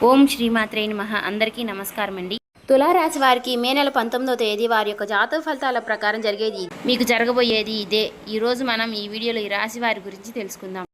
ఓం శ్రీమాత్రే నమః. అందరికీ నమస్కారం అండి. తులారాశి వారికి మే నెల 19వ తేదీ వారి యొక్క జాతక ఫలితాల ప్రకారం జరిగేది మీకు జరగబోయేది ఇదే. ఈరోజు మనం ఈ వీడియోలో ఈ రాశి వారి గురించి తెలుసుకుందాం.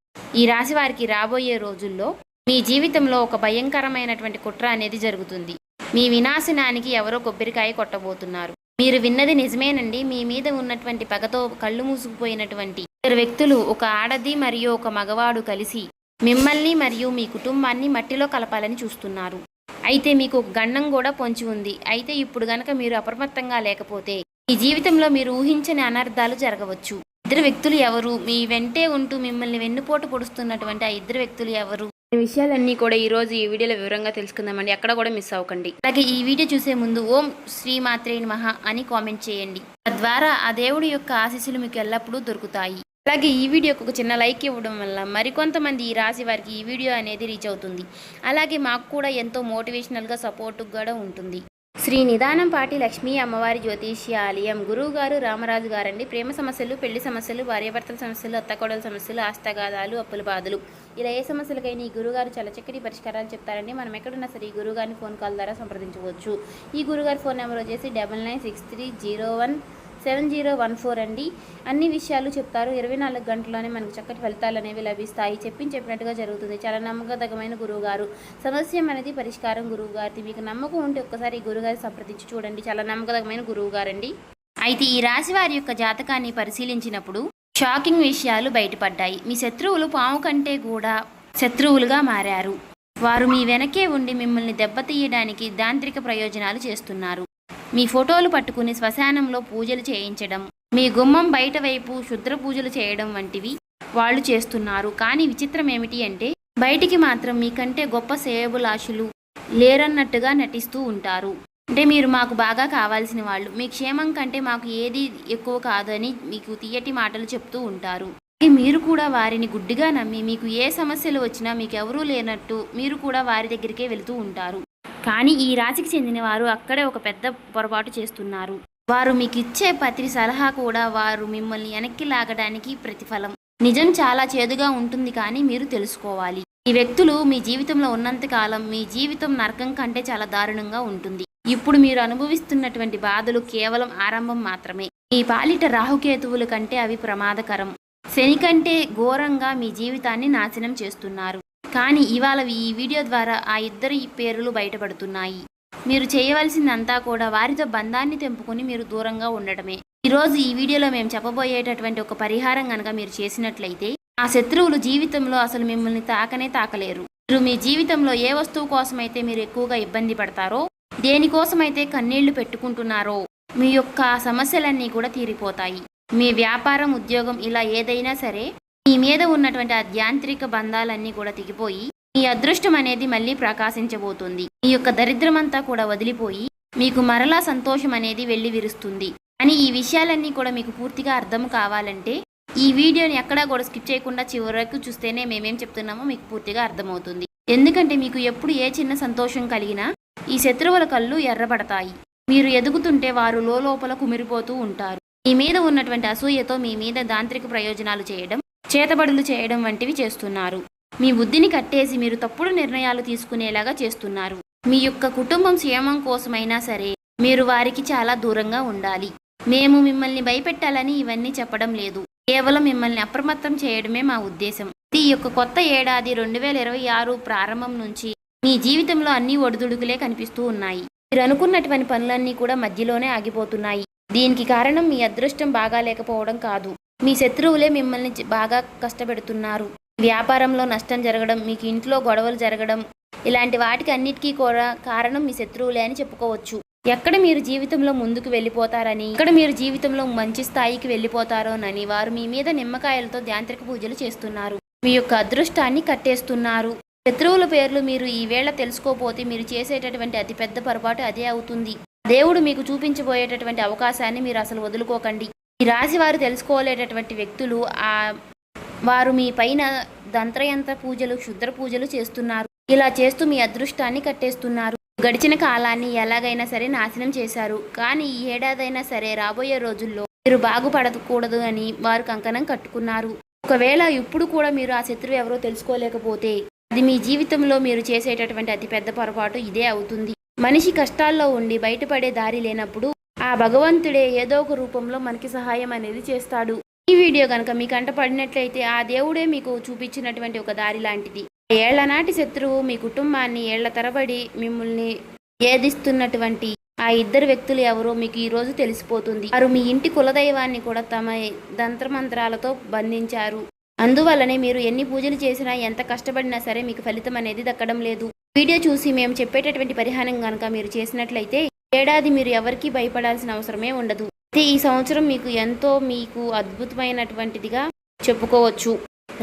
ఈ రాశి వారికి రాబోయే రోజుల్లో మీ జీవితంలో ఒక భయంకరమైనటువంటి కుట్ర అనేది జరుగుతుంది. మీ వినాశనానికి ఎవరో కొబ్బరికాయ కొట్టబోతున్నారు. మీరు విన్నది నిజమేనండి. మీ మీద ఉన్నటువంటి పగతో కళ్ళు మూసుకుపోయినటువంటి ఇద్దరు వ్యక్తులు, ఒక ఆడది మరియు ఒక మగవాడు కలిసి మిమ్మల్ని మరియు మీ కుటుంబాన్ని మట్టిలో కలపాలని చూస్తున్నారు. అయితే మీకు ఒక గండం కూడా పొంచి ఉంది. అయితే ఇప్పుడు గనక మీరు అప్రమత్తంగా లేకపోతే మీ జీవితంలో మీరు ఊహించని అనర్థాలు జరగవచ్చు. ఇద్దరు వ్యక్తులు ఎవరు? మీ వెంటే ఉంటూ మిమ్మల్ని వెన్నుపోటు పొడుస్తున్నటువంటి ఆ ఇద్దరు వ్యక్తులు ఎవరు? ఈ విషయాలన్నీ కూడా ఈరోజు ఈ వీడియోలో వివరంగా తెలుసుకుందామండి. ఎక్కడ కూడా మిస్ అవ్వకండి. అలాగే ఈ వీడియో చూసే ముందు ఓం శ్రీమాత్రే నమః అని కామెంట్ చేయండి. తద్వారా ఆ దేవుడి యొక్క ఆశీస్సులు మీకు ఎల్లప్పుడూ దొరుకుతాయి. అలాగే ఈ వీడియోకి ఒక చిన్న లైక్ ఇవ్వడం వల్ల మరికొంతమంది ఈ రాశి వారికి ఈ వీడియో అనేది రీచ్ అవుతుంది. అలాగే మాకు కూడా ఎంతో మోటివేషనల్గా సపోర్ట్ కూడా ఉంటుంది. శ్రీ నిదానంపాటి లక్ష్మీ అమ్మవారి జ్యోతిష్య ఆలయం గురువుగారు రామరాజు గారండి. ప్రేమ సమస్యలు, పెళ్లి సమస్యలు, భార్యాభర్తల సమస్యలు, అత్తకోడల సమస్యలు, ఆస్తగాదాలు, అప్పుల బాధలు, ఇలా ఏ సమస్యలకైనా ఈ గురుగారు చాలా చక్కటి పరిష్కారాలు చెప్తారండి. మనం ఎక్కడున్నా సరే ఈ గురుగారిని ఫోన్ కాల్ ద్వారా సంప్రదించవచ్చు. ఈ గురుగారి ఫోన్ నెంబర్ వచ్చేసి 9963017014 అండి. అన్ని విషయాలు చెప్తారు. 24 గంటల్లోనే మనకు చక్కటి ఫలితాలు అనేవి లభిస్తాయి. చెప్పినట్టుగా జరుగుతుంది. చాలా నమ్మకదగమైన గురువుగారు. సమస్య అనేది పరిష్కారం గురువుగారిది. మీకు నమ్మకం ఉంటే ఒక్కసారి ఈ గురుగారి సంప్రదించి చూడండి. చాలా నమ్మకదగమైన గురువుగారండి. అయితే ఈ రాశి వారి యొక్క జాతకాన్ని పరిశీలించినప్పుడు షాకింగ్ విషయాలు బయటపడ్డాయి. మీ శత్రువులు పాము కంటే కూడా శత్రువులుగా మారారు. వారు మీ వెనకే ఉండి మిమ్మల్ని దెబ్బతీయడానికి దాంత్రిక ప్రయోజనాలు చేస్తున్నారు. మీ ఫోటోలు పట్టుకుని శ్మశానంలో పూజలు చేయించడం, మీ గుమ్మం బయట వైపు శుద్ర పూజలు చేయడం వంటివి వాళ్ళు చేస్తున్నారు. కానీ విచిత్రం ఏమిటి అంటే బయటికి మాత్రం మీకంటే గొప్ప శ్రేయోభిలాషులు లేరన్నట్టుగా నటిస్తూ ఉంటారు. అంటే మీరు మాకు బాగా కావాల్సిన వాళ్ళు, మీ క్షేమం కంటే మాకు ఏది ఎక్కువ కాదు అని మీకు తీయటి మాటలు చెప్తూ ఉంటారు. మీరు కూడా వారిని గుడ్డిగా నమ్మి మీకు ఏ సమస్యలు వచ్చినా మీకు ఎవరూ లేనట్టు మీరు కూడా వారి దగ్గరికే వెళుతూ ఉంటారు. కానీ ఈ రాశికి చెందిన వారు అక్కడే ఒక పెద్ద పొరపాటు చేస్తున్నారు. వారు మీకు ఇచ్చే ప్రతి సలహా కూడా వారు మిమ్మల్ని వెనక్కి లాగడానికి ప్రతిఫలం. నిజం చాలా చేదుగా ఉంటుంది, కానీ మీరు తెలుసుకోవాలి. ఈ వ్యక్తులు మీ జీవితంలో ఉన్నంతకాలం మీ జీవితం నరకం కంటే చాలా దారుణంగా ఉంటుంది. ఇప్పుడు మీరు అనుభవిస్తున్నటువంటి బాధలు కేవలం ఆరంభం మాత్రమే. మీ పాలిట రాహుకేతువుల కంటే అవి ప్రమాదకరం. శని కంటే ఘోరంగా మీ జీవితాన్ని నాశనం చేస్తున్నారు. కానీ ఇవాళ ఈ వీడియో ద్వారా ఆ ఇద్దరి పేర్లు బయటపడుతున్నాయి. మీరు చేయవలసిందంతా కూడా వారితో బంధాన్ని తెంపుకుని మీరు దూరంగా ఉండటమే. ఈరోజు ఈ వీడియోలో మేము చెప్పబోయేటటువంటి ఒక పరిహారం కనుక మీరు చేసినట్లయితే ఆ శత్రువులు జీవితంలో అసలు మిమ్మల్ని తాకలేరు. మీరు మీ జీవితంలో ఏ వస్తువు కోసమైతే మీరు ఎక్కువగా ఇబ్బంది పడతారో, దేనికోసమైతే కన్నీళ్లు పెట్టుకుంటున్నారో మీ యొక్క సమస్యలన్నీ కూడా తీరిపోతాయి. మీ వ్యాపారం, ఉద్యోగం ఇలా ఏదైనా సరే మీ మీద ఉన్నటువంటి ఆ యాంత్రిక బంధాలన్నీ కూడా తెగిపోయి మీ అదృష్టం అనేది మళ్ళీ ప్రకాశించబోతుంది. మీ యొక్క దరిద్రమంతా కూడా వదిలిపోయి మీకు మరలా సంతోషం అనేది వెళ్ళి విరుస్తుంది. అని ఈ విషయాలన్నీ కూడా మీకు పూర్తిగా అర్థం కావాలంటే ఈ వీడియోని ఎక్కడా కూడా స్కిప్ చేయకుండా చివరకు చూస్తేనే మేమేం చెప్తున్నామో మీకు పూర్తిగా అర్థమవుతుంది. ఎందుకంటే మీకు ఎప్పుడు ఏ చిన్న సంతోషం కలిగినా ఈ శత్రువుల కళ్ళు ఎర్రబడతాయి. మీరు ఎదుగుతుంటే వారు లోపల కుమిరిపోతూ ఉంటారు. మీ మీద ఉన్నటువంటి అసూయతో మీ మీద దాంత్రిక ప్రయోజనాలు చేయడం, చేతబడులు చేయడం వంటివి చేస్తున్నారు. మీ బుద్ధిని కట్టేసి మీరు తప్పుడు నిర్ణయాలు తీసుకునేలాగా చేస్తున్నారు. మీ యొక్క కుటుంబం క్షేమం కోసమైనా సరే మీరు వారికి చాలా దూరంగా ఉండాలి. మేము మిమ్మల్ని భయపెట్టాలని ఇవన్నీ చెప్పడం లేదు. కేవలం మిమ్మల్ని అప్రమత్తం చేయడమే మా ఉద్దేశం. ఈ యొక్క కొత్త ఏడాది 2026 ప్రారంభం నుంచి మీ జీవితంలో అన్ని ఒడిదుడుకులే కనిపిస్తూ ఉన్నాయి. మీరు అనుకున్నటువంటి పనులన్నీ కూడా మధ్యలోనే ఆగిపోతున్నాయి. దీనికి కారణం మీ అదృష్టం బాగా లేకపోవడం కాదు, మీ శత్రువులే మిమ్మల్ని బాగా కష్టపెడుతున్నారు. వ్యాపారంలో నష్టం జరగడం, మీకు ఇంట్లో గొడవలు జరగడం, ఇలాంటి వాటికి అన్నిటికీ కూడా కారణం మీ శత్రువులే అని చెప్పుకోవచ్చు. ఎక్కడ మీరు జీవితంలో ముందుకు వెళ్ళిపోతారని, ఎక్కడ మీరు జీవితంలో మంచి స్థాయికి వెళ్ళిపోతారోనని వారు మీ మీద నిమ్మకాయలతో యాంత్రిక పూజలు చేస్తున్నారు. మీ యొక్క అదృష్టాన్ని కట్టేస్తున్నారు. శత్రువుల పేర్లు మీరు ఈవేళ తెలుసుకోపోతే మీరు చేసేటటువంటి అతిపెద్ద పొరపాటు అదే అవుతుంది. దేవుడు మీకు చూపించబోయేటటువంటి అవకాశాన్ని మీరు అసలు వదులుకోకండి. ఈ రాశి వారు తెలుసుకోలేటటువంటి వ్యక్తులు వారు మీ పైన దంత్రయంత్ర పూజలు, క్షుద్ర పూజలు చేస్తున్నారు. ఇలా చేస్తూ మీ అదృష్టాన్ని కట్టేస్తున్నారు. గడిచిన కాలాన్ని ఎలాగైనా సరే నాశనం చేశారు. కానీ ఈ ఏడాదైనా సరే రాబోయే రోజుల్లో మీరు బాగుపడకూడదు అని వారు కంకణం కట్టుకున్నారు. ఒకవేళ ఇప్పుడు కూడా మీరు ఆ శత్రువు ఎవరో తెలుసుకోలేకపోతే అది మీ జీవితంలో మీరు చేసేటటువంటి అతిపెద్ద పొరపాటు ఇదే అవుతుంది. మనిషి కష్టాల్లో ఉండి బయటపడే దారి లేనప్పుడు ఆ భగవంతుడే ఏదో ఒక రూపంలో మనకి సహాయం అనేది చేస్తాడు. ఈ వీడియో కనుక మీ కంట పడినట్లయితే ఆ దేవుడే మీకు చూపించినటువంటి ఒక దారి లాంటిది. ఏళ్ల నాటి శత్రువు మీ కుటుంబాన్ని ఏళ్ల తరబడి మిమ్మల్ని ఏదిస్తున్నటువంటి ఆ ఇద్దరు వ్యక్తులు ఎవరో మీకు ఈ రోజు తెలిసిపోతుంది. వారు మీ ఇంటి కులదైవాన్ని కూడా తమ తంత్రమంత్రాలతో బంధించారు. అందువల్లనే మీరు ఎన్ని పూజలు చేసినా ఎంత కష్టపడినా సరే మీకు ఫలితం అనేది దక్కడం లేదు. వీడియో చూసి మేము చెప్పేటటువంటి పరిహారం కనుక మీరు చేసినట్లయితే ఏడాది మీరు ఎవరికీ భయపడాల్సిన అవసరమే ఉండదు. అయితే ఈ సంవత్సరం మీకు అద్భుతమైనటువంటిదిగా చెప్పుకోవచ్చు.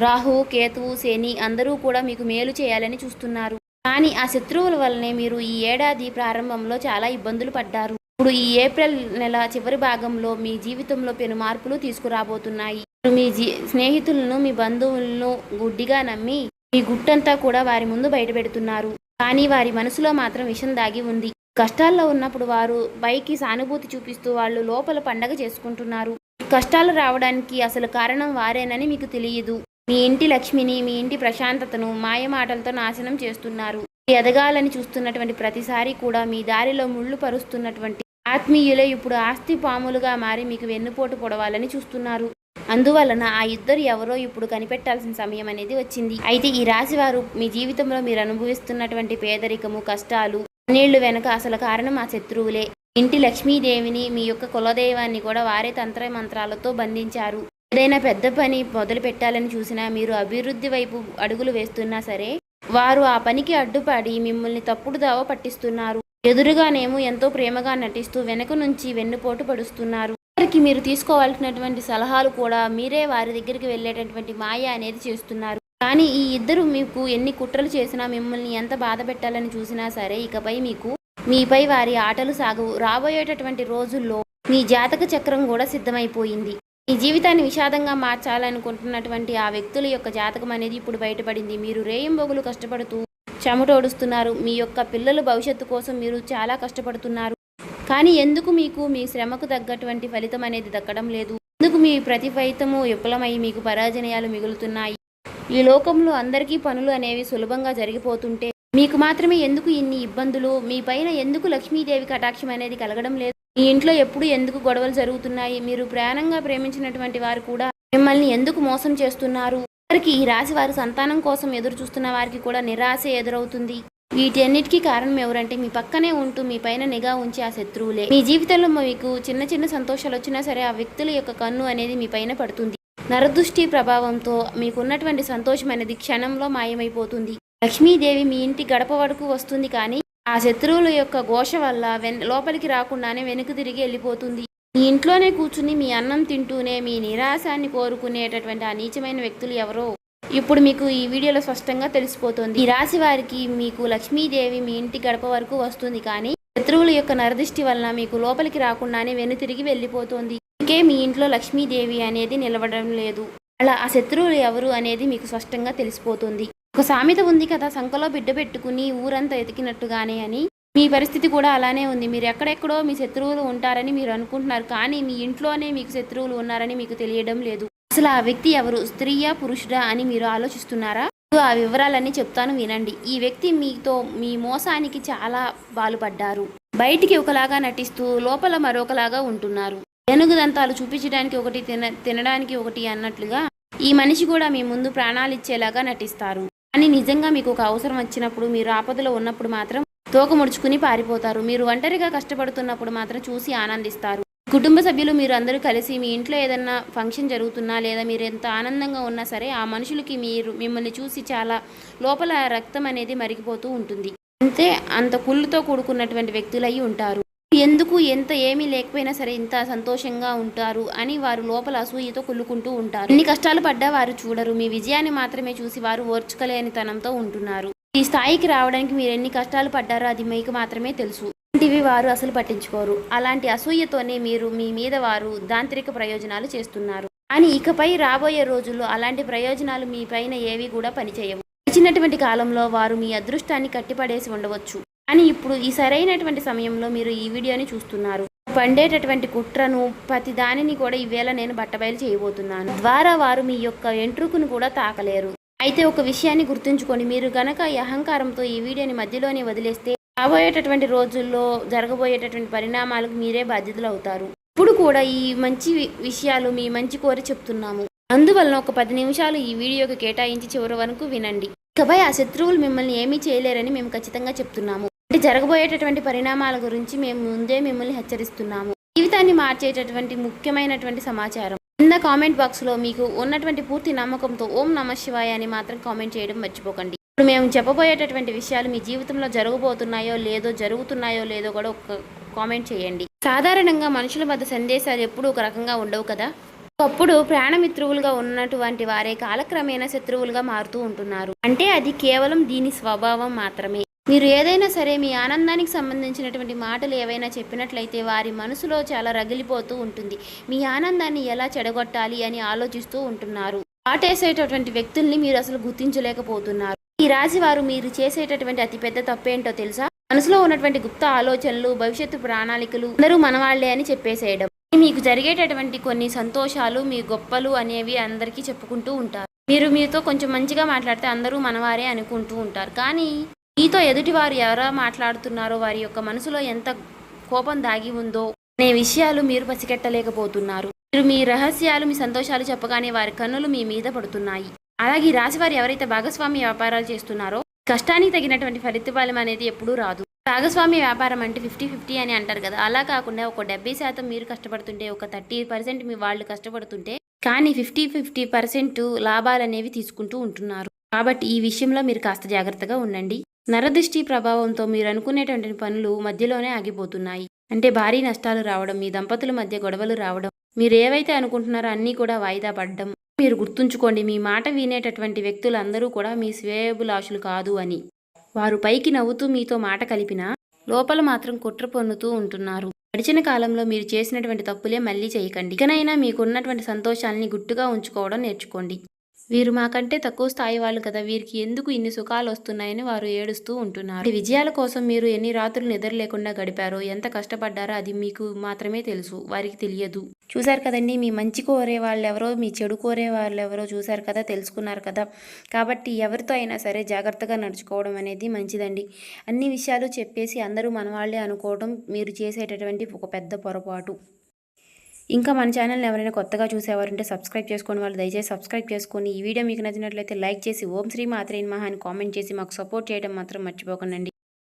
రాహు, కేతువు, శని అందరూ కూడా మీకు మేలు చేయాలని చూస్తున్నారు. కానీ ఆ శత్రువుల వల్లనే మీరు ఈ ఏడాది ప్రారంభంలో చాలా ఇబ్బందులు పడ్డారు. ఇప్పుడు ఈ ఏప్రిల్ నెల చివరి భాగంలో మీ జీవితంలో పెను మార్పులు తీసుకురాబోతున్నాయి. మీ స్నేహితులను, మీ బంధువులను గుడ్డిగా నమ్మి మీ గుట్టంతా కూడా వారి ముందు బయటపెడుతున్నారు. కానీ వారి మనసులో మాత్రం విషం దాగి ఉంది. కష్టాల్లో ఉన్నప్పుడు వారు పైకి సానుభూతి చూపిస్తూ వాళ్ళు లోపల పండగ చేసుకుంటున్నారు. కష్టాలు రావడానికి అసలు కారణం వారేనని మీకు తెలియదు. మీ ఇంటి లక్ష్మిని, మీ ఇంటి ప్రశాంతతను మాయమాటలతో నాశనం చేస్తున్నారు. ఎదగాలని చూస్తున్నటువంటి ప్రతిసారి కూడా మీ దారిలో ముళ్ళు పరుస్తున్నటువంటి ఆత్మీయులే ఇప్పుడు ఆస్తి పాములుగా మారి మీకు వెన్నుపోటు పొడవాలని చూస్తున్నారు. అందువలన ఆ ఇద్దరు ఎవరో ఇప్పుడు కనిపెట్టాల్సిన సమయం అనేది వచ్చింది. అయితే ఈ రాశి వారు మీ జీవితంలో మీరు అనుభవిస్తున్నటువంటి పేదరికము, కష్టాలు, నీళ్లు వెనక అసలు కారణం ఆ శత్రువులే. ఇంటి లక్ష్మీదేవిని, మీ యొక్క కులదైవాన్ని కూడా వారే తంత్ర మంత్రాలతో బంధించారు. ఏదైనా పెద్ద పని మొదలు పెట్టాలని చూసినా, మీరు అభివృద్ధి వైపు అడుగులు వేస్తున్నా సరే వారు ఆ పనికి అడ్డుపడి మిమ్మల్ని తప్పుడు దావ పట్టిస్తున్నారు. ఎదురుగానేమో ఎంతో ప్రేమగా నటిస్తూ వెనక నుంచి వెన్నుపోటు పడుస్తున్నారు. వారికి మీరు తీసుకోవాల్సినటువంటి సలహాలు కూడా మీరే వారి దగ్గరికి వెళ్ళేటటువంటి మాయ అనేది చేస్తున్నారు. కానీ ఈ ఇద్దరు మీకు ఎన్ని కుట్రలు చేసినా, మిమ్మల్ని ఎంత బాధ పెట్టాలని చూసినా సరే ఇకపై మీపై వారి ఆటలు సాగవు. రాబోయేటటువంటి రోజుల్లో మీ జాతక చక్రం కూడా సిద్ధమైపోయింది. మీ జీవితాన్ని విషాదంగా మార్చాలనుకుంటున్నటువంటి ఆ వ్యక్తుల యొక్క జాతకం అనేది ఇప్పుడు బయటపడింది. మీరు రేయింబొగులు కష్టపడుతూ చెమటోడుస్తున్నారు. మీ యొక్క పిల్లల భవిష్యత్తు కోసం మీరు చాలా కష్టపడుతున్నారు. కానీ ఎందుకు మీకు మీ శ్రమకు తగ్గటువంటి ఫలితం అనేది దక్కడం లేదు? ఎందుకు మీ ప్రతి ఫలితము విఫలమై మీకు పరాజయాలు మిగులుతున్నాయి? ఈ లోకంలో అందరికీ పనులు అనేవి సులభంగా జరిగిపోతుంటే మీకు మాత్రమే ఎందుకు ఇన్ని ఇబ్బందులు? మీ పైన ఎందుకు లక్ష్మీదేవి కటాక్షం అనేది కలగడం లేదు? మీ ఇంట్లో ఎప్పుడు ఎందుకు గొడవలు జరుగుతున్నాయి? మీరు ప్రాణంగా ప్రేమించినటువంటి వారు కూడా మిమ్మల్ని ఎందుకు మోసం చేస్తున్నారు? వారికి ఈ రాశి వారు సంతానం కోసం ఎదురు చూస్తున్న వారికి కూడా నిరాశ ఎదురవుతుంది. వీటన్నిటికీ కారణం ఎవరంటే మీ పక్కనే ఉంటూ మీ పైన నిఘా ఉంచే ఆ శత్రువులే. మీ జీవితంలో మీకు చిన్న చిన్న సంతోషాలు వచ్చినా సరే ఆ వ్యక్తుల యొక్క కన్ను అనేది మీ పైన పడుతుంది. నరదృష్టి ప్రభావంతో మీకున్నటువంటి సంతోషం అనేది క్షణంలో మాయమైపోతుంది. లక్ష్మీదేవి మీ ఇంటి గడప వరకు వస్తుంది, కానీ ఆ శత్రువుల యొక్క ఘోష వల్ల లోపలికి రాకుండానే వెనుక తిరిగి వెళ్ళిపోతుంది. మీ ఇంట్లోనే కూర్చుని మీ అన్నం తింటూనే మీ నిరాశాన్ని కోరుకునేటటువంటి ఆ నీచమైన వ్యక్తులు ఎవరో ఇప్పుడు మీకు ఈ వీడియోలో స్పష్టంగా తెలిసిపోతుంది. ఈ రాశి వారికి మీకు లక్ష్మీదేవి మీ ఇంటి గడప వరకు వస్తుంది, కానీ శత్రువుల యొక్క నరదృష్టి వలన మీకు లోపలికి రాకుండానే వెనుతిరిగి వెళ్ళిపోతుంది. ఇంకే మీ ఇంట్లో లక్ష్మీదేవి అనేది నిలబడడం లేదు. అలా ఆ శత్రువులు ఎవరు అనేది మీకు స్పష్టంగా తెలిసిపోతుంది. ఒక సామెత ఉంది కదా, సంకలో బిడ్డ పెట్టుకుని ఊరంతా ఎతికినట్టుగానే అని. మీ పరిస్థితి కూడా అలానే ఉంది. మీరు ఎక్కడెక్కడో మీ శత్రువులు ఉంటారని మీరు అనుకుంటున్నారు, కానీ మీ ఇంట్లోనే మీకు శత్రువులు ఉన్నారని మీకు తెలియడం లేదు. అసలు ఆ వ్యక్తి ఎవరు? స్త్రీయా, పురుషుడా అని మీరు ఆలోచిస్తున్నారా? ఆ వివరాలన్నీ చెప్తాను, వినండి. ఈ వ్యక్తి మీతో మీ మోసానికి చాలా బాలుపడ్డారు. బయటికి ఒకలాగా నటిస్తూ లోపల మరొకలాగా ఉంటున్నారు. ఏనుగుదంతాలు చూపించడానికి ఒకటి, తినడానికి ఒకటి అన్నట్లుగా ఈ మనిషి కూడా మీ ముందు ప్రాణాలు ఇచ్చేలాగా నటిస్తారు. కానీ నిజంగా మీకు ఒక అవసరం వచ్చినప్పుడు, మీరు ఆపదలో ఉన్నప్పుడు మాత్రం తోక ముడుచుకుని పారిపోతారు. మీరు ఒంటరిగా కష్టపడుతున్నప్పుడు మాత్రం చూసి ఆనందిస్తారు. కుటుంబ సభ్యులు మీరు అందరూ కలిసి మీ ఇంట్లో ఏదన్నా ఫంక్షన్ జరుగుతున్నా లేదా మీరు ఎంత ఆనందంగా ఉన్నా సరే ఆ మనుషులకి మిమ్మల్ని చూసి చాలా లోపల రక్తం అనేది మరిగిపోతూ ఉంటుంది. అంత కుళ్ళుతో కూడుకున్నటువంటి వ్యక్తులై ఉంటారు. ఎందుకు ఎంత ఏమీ లేకపోయినా సరే ఇంత సంతోషంగా ఉంటారు అని వారు లోపల అసూయతో కుళ్ళుకుంటూ ఉంటారు. ఎన్ని కష్టాలు పడ్డా వారు చూడరు. మీ విజయాన్ని మాత్రమే చూసి వారు ఓర్చుకోలేని తనంతో ఉంటున్నారు. ఈ స్థాయికి రావడానికి మీరు ఎన్ని కష్టాలు పడ్డారో అది మీకు మాత్రమే తెలుసు. అలాంటివి వారు అసలు పట్టించుకోరు. అలాంటి అసూయతోనే మీరు మీ మీద వారు దాంత్రిక ప్రయోజనాలు చేస్తున్నారు. కానీ ఇకపై రాబోయే రోజుల్లో అలాంటి ప్రయోజనాలు మీ పైన ఏవి కూడా పనిచేయవు. ఇచ్చినటువంటి కాలంలో వారు మీ అదృష్టాన్ని కట్టిపడేసి ఉండవచ్చు. కానీ ఇప్పుడు ఈ సరైనటువంటి సమయంలో మీరు ఈ వీడియోని చూస్తున్నారు. పండేటటువంటి కుట్రను ప్రతి దానిని కూడా ఈవేళ నేను బట్టబయలు చేయబోతున్నాను. ద్వారా వారు మీ యొక్క ఎంట్రుకును కూడా తాకలేరు. అయితే ఒక విషయాన్ని గుర్తుంచుకోండి, మీరు గనక ఈ అహంకారంతో ఈ వీడియోని మధ్యలోనే వదిలేస్తే రాబోయేటటువంటి రోజుల్లో జరగబోయేటటువంటి పరిణామాలకు మీరే బాధ్యతలు అవుతారు. ఇప్పుడు కూడా ఈ మంచి విషయాలు మీ మంచి కోరి చెప్తున్నాము. అందువలన ఒక 10 నిమిషాలు ఈ వీడియోకి కేటాయించి చివరి వరకు వినండి. ఇకపై ఆ శత్రువులు మిమ్మల్ని ఏమీ చేయలేరని మేము ఖచ్చితంగా చెప్తున్నాము. అంటే జరగబోయేటటువంటి పరిణామాల గురించి మేము ముందే మిమ్మల్ని హెచ్చరిస్తున్నాము. జీవితాన్ని మార్చేటటువంటి ముఖ్యమైనటువంటి సమాచారం. కింద కామెంట్ బాక్స్లో మీకు ఉన్నటువంటి పూర్తి నమ్మకంతో ఓం నమః శివాయ అని మాత్రం కామెంట్ చేయడం మర్చిపోకండి. ఇప్పుడు మేము చెప్పబోయేటటువంటి విషయాలు మీ జీవితంలో జరుగుతున్నాయో లేదో కూడా ఒక కామెంట్ చేయండి. సాధారణంగా మనుషుల మధ్య సందేశాలు ఎప్పుడూ ఒక రకంగా ఉండవు కదా. ఒకప్పుడు ప్రాణమిత్రువులుగా ఉన్నటువంటి వారే కాలక్రమేణా శత్రువులుగా మారుతూ ఉంటున్నారు. అంటే అది కేవలం దీని స్వభావం మాత్రమే. మీరు ఏదైనా సరే మీ ఆనందానికి సంబంధించినటువంటి మాటలు ఏవైనా చెప్పినట్లయితే వారి మనసులో చాలా రగిలిపోతూ ఉంటుంది. మీ ఆనందాన్ని ఎలా చెడగొట్టాలి అని ఆలోచిస్తూ ఉంటున్నారు. ఆటేసేటటువంటి వ్యక్తుల్ని మీరు అసలు గుర్తించలేకపోతున్నారు. ఈ రాశి వారు మీరు చేసేటటువంటి అతిపెద్ద తప్పేంటో తెలుసా? మనసులో ఉన్నటువంటి గుప్త ఆలోచనలు, భవిష్యత్తు ప్రణాళికలు అందరూ మనవాళ్లే అని చెప్పేసేయడం. మీకు జరిగేటటువంటి కొన్ని సంతోషాలు, మీ గొప్పలు అనేవి అందరికీ చెప్పుకుంటూ ఉంటారు. మీరు మీతో కొంచెం మంచిగా మాట్లాడితే అందరూ మనవారే అనుకుంటూ ఉంటారు. కానీ మీతో ఎదుటివారు ఎవరో మాట్లాడుతున్నారో, వారి యొక్క మనసులో ఎంత కోపం దాగి ఉందో అనే విషయాలు మీరు పసిగట్టలేకపోతున్నారు. మీరు మీ రహస్యాలు, మీ సంతోషాలు చెప్పగానే వారి కన్నులు మీ మీద పడుతున్నాయి. అలాగే ఈ రాశి వారు ఎవరైతే భాగస్వామి వ్యాపారాలు చేస్తున్నారో కష్టానికి తగినటువంటి ఫలితం అనేది ఎప్పుడూ రాదు. భాగస్వామి వ్యాపారం అంటే 50-50 అని అంటారు కదా. అలా కాకుండా ఒక 70% మీరు కష్టపడుతుంటే, ఒక 30% మీ వాళ్ళు కష్టపడుతుంటే, కానీ 50% లాభాలు అనేవి తీసుకుంటూ ఉంటున్నారు. కాబట్టి ఈ విషయంలో మీరు కాస్త జాగ్రత్తగా ఉండండి. నరదృష్టి ప్రభావంతో మీరు అనుకునేటువంటి పనులు మధ్యలోనే ఆగిపోతున్నాయి. అంటే భారీ నష్టాలు రావడం, మీ దంపతుల మధ్య గొడవలు రావడం, మీరు ఏవైతే అనుకుంటున్నారో అన్నీ కూడా వాయిదా పడడం. మీరు గుర్తుంచుకోండి, మీ మాట వినేటటువంటి వ్యక్తులందరూ కూడా మీ శ్రేయోభిలాషులు కాదు అని. వారు పైకి నవ్వుతూ మీతో మాట కలిపినా లోపల మాత్రం కుట్ర పన్నుతూ ఉంటున్నారు. గడిచిన కాలంలో మీరు చేసినటువంటి తప్పులే మళ్ళీ చేయకండి. ఇకనైనా మీకున్నటువంటి సంతోషాలని గుట్టుగా ఉంచుకోవడం నేర్చుకోండి. వీరు మాకంటే తక్కువ స్థాయి వాళ్ళు కదా, వీరికి ఎందుకు ఇన్ని సుఖాలు వస్తున్నాయని వారు ఏడుస్తూ ఉంటున్నారు. విజయాల కోసం మీరు ఎన్ని రాత్రులు నిద్ర లేకుండా గడిపారో, ఎంత కష్టపడ్డారో అది మీకు మాత్రమే తెలుసు, వారికి తెలియదు. చూశారు కదండి, మీ మంచి కోరే వాళ్ళెవరో, మీ చెడు కోరే వాళ్ళెవరో చూశారు కదా, తెలుసుకున్నారు కదా. కాబట్టి ఎవరితో అయినా సరే జాగ్రత్తగా నడుచుకోవడం అనేది మంచిదండి. అన్ని విషయాలు చెప్పేసి అందరూ మనవాళ్లే అనుకోవడం మీరు చేసేటటువంటి ఒక పెద్ద పొరపాటు. ఇంకా మన ఛానల్ని ఎవరైనా కొత్తగా చూసేవారంటే సబ్స్క్రైబ్ చేసుకోండి. వాళ్ళు దయచేసి సబ్స్క్రైబ్ చేసుకొని ఈ వీడియో మీకు నచ్చినట్లయితే లైక్ చేసి ఓం శ్రీ మాత్రే నమః అని కామెంట్ చేసి మాకు సపోర్ట్ చేయడం మాత్రం మర్చిపోకండి.